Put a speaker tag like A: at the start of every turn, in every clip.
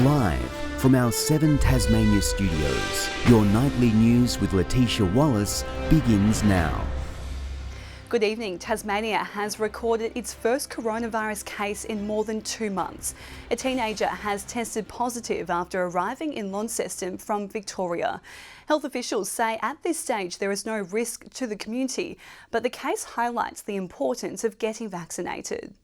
A: Live from our 7 Tasmania studios, your nightly news with Letitia Wallace begins now.
B: Good evening. Tasmania has recorded its first coronavirus case in more than 2 months. A teenager has tested positive after arriving in Launceston from Victoria. Health officials say at this stage there is no risk to the community, but the case highlights the importance of getting vaccinated.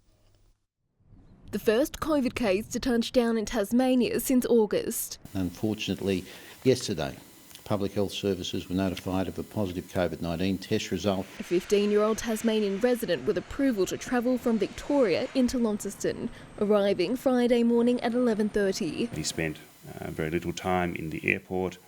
C: The first COVID case to touch down in Tasmania since August.
D: Unfortunately, yesterday, Public Health Services were notified of a positive COVID-19 test result.
C: A 15-year-old Tasmanian resident with approval to travel from Victoria into Launceston, arriving Friday morning at 11:30.
E: He spent very little time in the airport.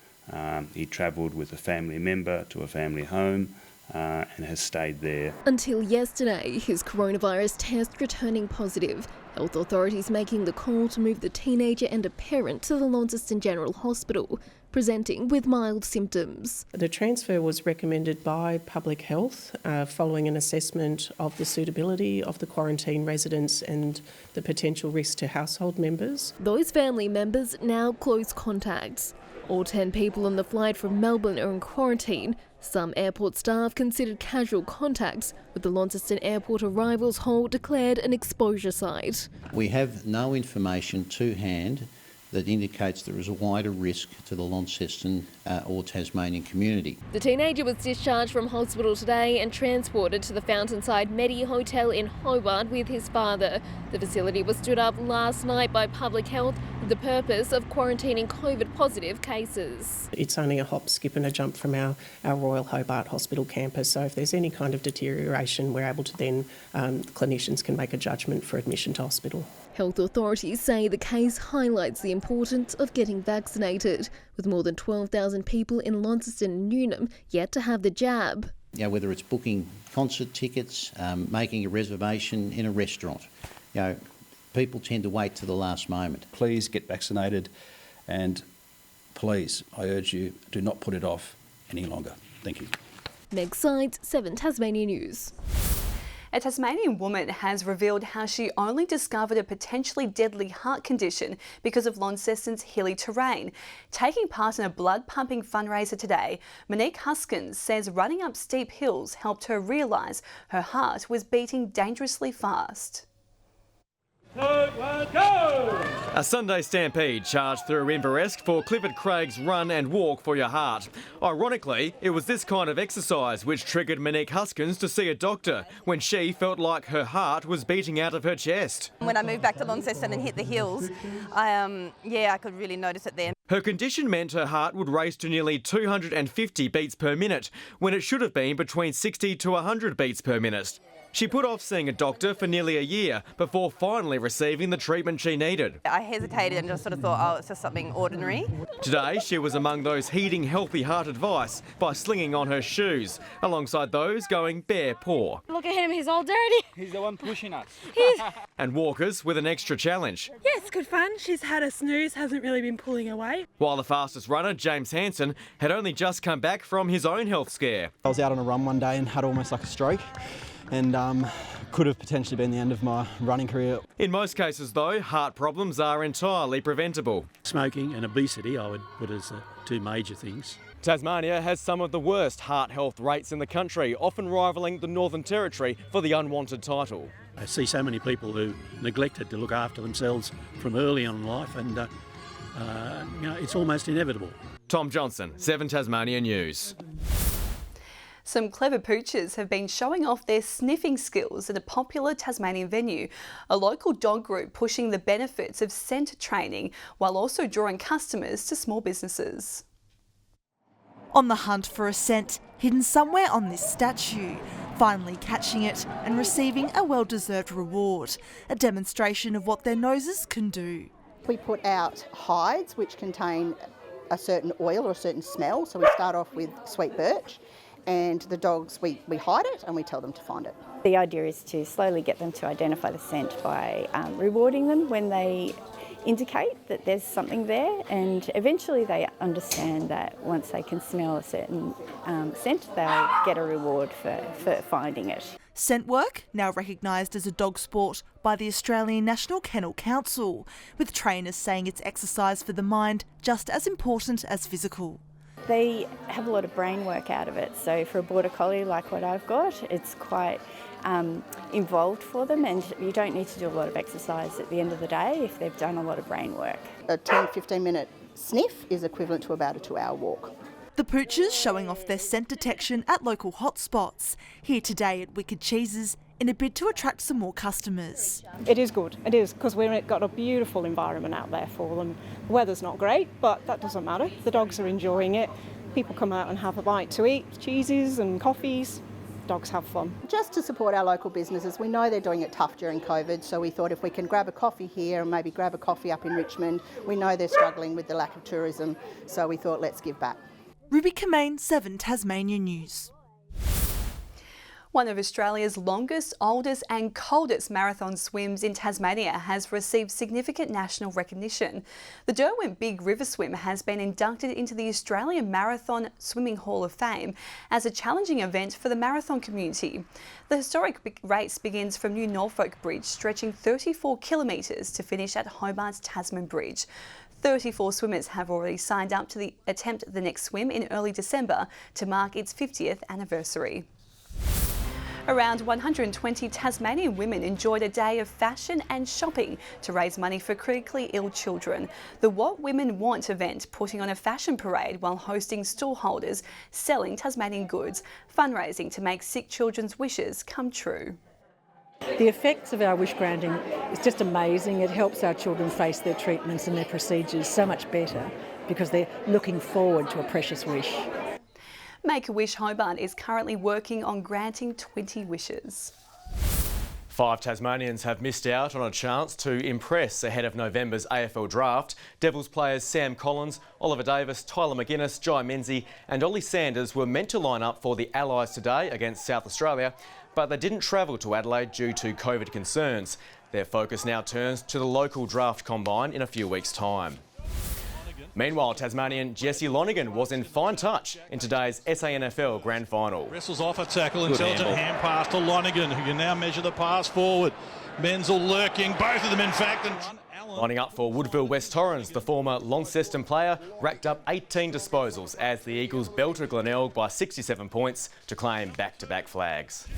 E: He travelled with a family member to a family home and has stayed there.
C: Until yesterday, his coronavirus test returning positive. Health authorities making the call to move the teenager and a parent to the Launceston General Hospital, presenting with mild symptoms.
F: The transfer was recommended by Public Health following an assessment of the suitability of the quarantine residents and the potential risk to household members.
C: Those family members now close contacts. All 10 people on the flight from Melbourne are in quarantine. Some airport staff considered casual contacts, with the Launceston Airport Arrivals Hall declared an exposure site.
D: We have no information to hand that indicates there is a wider risk to the Launceston or Tasmanian community.
C: The teenager was discharged from hospital today and transported to the Fountainside Medi Hotel in Hobart with his father. The facility was stood up last night by Public Health with the purpose of quarantining COVID-positive cases.
F: It's only a hop, skip and a jump from our Royal Hobart Hospital campus, so if there's any kind of deterioration, we're able to then, clinicians can make a judgment for admission to hospital.
C: Health authorities say the case highlights the importance of getting vaccinated, with more than 12,000 people in Launceston and Newnham yet to have the jab.
D: Whether it's booking concert tickets, making a reservation in a restaurant, people tend to wait to the last moment.
G: Please get vaccinated, and please, I urge you, do not put it off any longer. Thank you.
C: Meg Sides, 7 Tasmania News.
B: A Tasmanian woman has revealed how she only discovered a potentially deadly heart condition because of Launceston's hilly terrain. Taking part in a blood-pumping fundraiser today, Monique Huskins says running up steep hills helped her realise her heart was beating dangerously fast.
H: A Sunday stampede charged through Inveresk for Clifford Craig's Run and Walk for Your Heart. Ironically, it was this kind of exercise which triggered Monique Huskins to see a doctor when she felt like her heart was beating out of her chest.
I: When I moved back to Launceston and hit the hills, I could really notice it then.
H: Her condition meant her heart would race to nearly 250 beats per minute, when it should have been between 60 to 100 beats per minute. She put off seeing a doctor for nearly a year before finally receiving the treatment she needed.
I: I hesitated and just sort of thought, it's just something ordinary.
H: Today, she was among those heeding healthy heart advice by slinging on her shoes, alongside those going bare paw.
J: Look at him, he's all dirty.
K: He's the one pushing us.
H: And walkers with an extra challenge.
J: Yeah, it's good fun. She's had a snooze, hasn't really been pulling away.
H: While the fastest runner, James Hansen, had only just come back from his own health scare.
L: I was out on a run one day and had almost like a stroke, and could have potentially been the end of my running career.
H: In most cases, though, heart problems are entirely preventable.
M: Smoking and obesity I would put as the 2 major things.
H: Tasmania has some of the worst heart health rates in the country, often rivalling the Northern Territory for the unwanted title.
M: I see so many people who neglected to look after themselves from early on in life, and it's almost inevitable.
H: Tom Johnson, 7 Tasmania News.
B: Some clever poochers have been showing off their sniffing skills at a popular Tasmanian venue, a local dog group pushing the benefits of scent training while also drawing customers to small businesses.
N: On the hunt for a scent hidden somewhere on this statue, finally catching it and receiving a well-deserved reward, a demonstration of what their noses can do.
O: We put out hides which contain a certain oil or a certain smell, so we start off with sweet birch. And the dogs, we hide it and we tell them to find it.
P: The idea is to slowly get them to identify the scent by rewarding them when they indicate that there's something there, and eventually they understand that once they can smell a certain scent, they'll get a reward for finding it.
N: Scent work, now recognised as a dog sport by the Australian National Kennel Council, with trainers saying it's exercise for the mind just as important as physical.
P: They have a lot of brain work out of it, so for a Border Collie like what I've got, it's quite involved for them, and you don't need to do a lot of exercise at the end of the day if they've done a lot of brain work.
O: A 10-15 minute sniff is equivalent to about a 2-hour walk.
N: The poochers showing off their scent detection at local hotspots, here today at Wicked Cheeses in a bid to attract some more customers.
K: It is good, it is, because we've got a beautiful environment out there for them. The weather's not great, but that doesn't matter. The dogs are enjoying it. People come out and have a bite to eat, cheeses and coffees. Dogs have fun.
O: Just to support our local businesses, we know they're doing it tough during COVID, so we thought if we can grab a coffee here and maybe grab a coffee up in Richmond, we know they're struggling with the lack of tourism, so we thought let's give back.
N: Ruby Kamane, 7 Tasmania News.
B: One of Australia's longest, oldest and coldest marathon swims in Tasmania has received significant national recognition. The Derwent Big River Swim has been inducted into the Australian Marathon Swimming Hall of Fame as a challenging event for the marathon community. The historic race begins from New Norfolk Bridge, stretching 34 kilometres to finish at Hobart's Tasman Bridge. 34 swimmers have already signed up to attempt the next swim in early December to mark its 50th anniversary. Around 120 Tasmanian women enjoyed a day of fashion and shopping to raise money for critically ill children. The What Women Want event putting on a fashion parade while hosting stallholders selling Tasmanian goods, fundraising to make sick children's wishes come true.
Q: The effects of our wish granting is just amazing. It helps our children face their treatments and their procedures so much better because they're looking forward to a precious wish.
B: Make-A-Wish Hobart is currently working on granting 20 wishes.
H: 5 Tasmanians have missed out on a chance to impress ahead of November's AFL Draft. Devils players Sam Collins, Oliver Davis, Tyler McGuinness, Jai Menzies and Ollie Sanders were meant to line up for the Allies today against South Australia, but they didn't travel to Adelaide due to COVID concerns. Their focus now turns to the local draft combine in a few weeks' time. Meanwhile, Tasmanian Jesse Lonigan was in fine touch in today's SANFL Grand Final.
R: Wrestles off a tackle, intelligent hand pass to Lonigan, who can now measure the pass forward. Menzel lurking, both of them in fact.
H: Lining up for Woodville West Torrens, the former Launceston player racked up 18 disposals as the Eagles belted Glenelg by 67 points to claim back-to-back flags.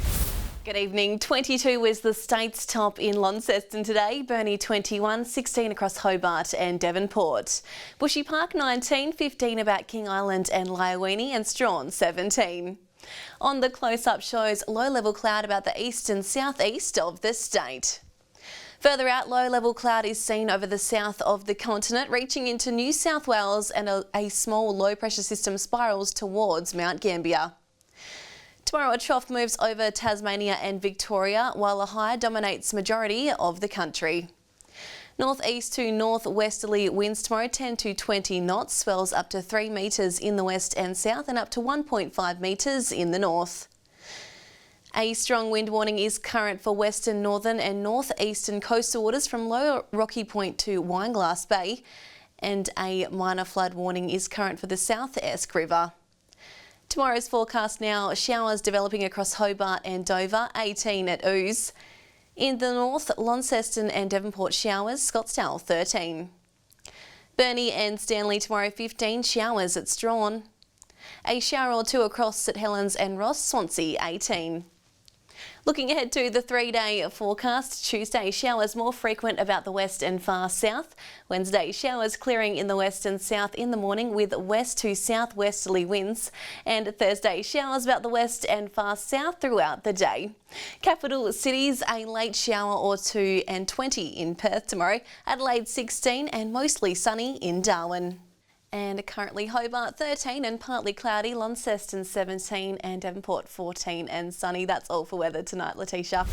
S: Good evening. 22 was the state's top in Launceston today. Burnie 21, 16 across Hobart and Devonport. Bushy Park 19, 15 about King Island and Lyowini, and Strawn 17. On the close-up shows, low-level cloud about the east and southeast of the state. Further out, low-level cloud is seen over the south of the continent, reaching into New South Wales, and a small low-pressure system spirals towards Mount Gambier. Tomorrow a trough moves over Tasmania and Victoria, while a high dominates majority of the country. Northeast to northwesterly winds tomorrow 10 to 20 knots, swells up to 3 metres in the west and south and up to 1.5 metres in the north. A strong wind warning is current for western, northern and northeastern coastal waters from Lower Rocky Point to Wineglass Bay, and a minor flood warning is current for the South Esk River. Tomorrow's forecast now, showers developing across Hobart and Dover, 18 at Ouse. In the north, Launceston and Devonport showers, Scottsdale 13. Burnie and Stanley tomorrow 15, showers at Strawn. A shower or two across St Helens and Ross, Swansea 18. Looking ahead to the 3-day forecast, Tuesday showers more frequent about the west and far south. Wednesday showers clearing in the west and south in the morning with west to southwesterly winds. And Thursday showers about the west and far south throughout the day. Capital cities, a late shower or two and 20 in Perth tomorrow. Adelaide 16 and mostly sunny in Darwin. And currently Hobart 13 and partly cloudy, Launceston 17 and Devonport 14 and sunny. That's all for weather tonight, Letitia.